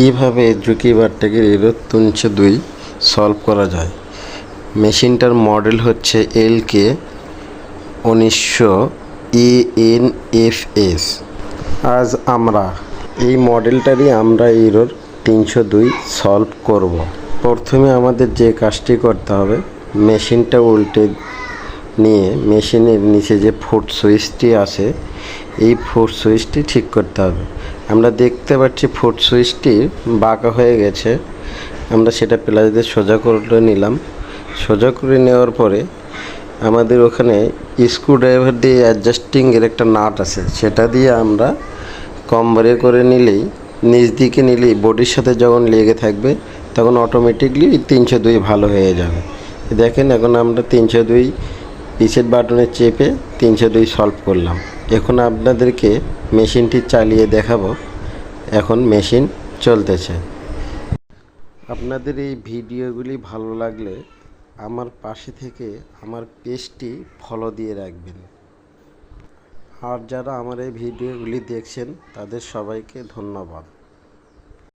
কিভাবে Juki বারটেকের error 302 solve করা যায়। মেশিনটার মডেল হচ্ছে LK 1900 ENFS। আজ আমরা এই মডেলটারই এরর 302 সলভ করব। প্রথমে আমাদের যে কাজটি করতে হবে, মেশিনটা উল্টে নিয়ে মেশিনের নিচে যে ফুট সুইচটি আছে এই ফুট সুইচটি ঠিক করতে হবে। আমরা দেখতে পাচ্ছি ফুট সুইচটি বাঁকা হয়ে গেছে। আমরা সেটা প্লাস দিয়ে সোজা করে নিলাম। সোজা করে নেওয়ার পরে আমাদের ওখানে স্ক্রুড্রাইভার দিয়ে অ্যাডজাস্টিং এর একটা নাট আছে, সেটা দিয়ে আমরা কম বের করে নিলেই, নিচ দিকে নিলেই বডির সাথে যখন লেগে থাকবে তখন অটোমেটিকলি 302 ভালো হয়ে যাবে। দেখেন এখন আমরা 302 রিসেট বাটনে চেপে 302 সলভ করলাম। এখন আপনাদেরকে মেশিনটি চালিয়ে দেখাবো। এখন মেশিন চলতেছে। আপনাদের এই ভিডিওগুলি ভালো লাগলে আমার পাশে থেকে আমার পেজটি ফলো দিয়ে রাখবেন। আর যারা আমার এই ভিডিওগুলি দেখছেন তাদের সবাইকে ধন্যবাদ।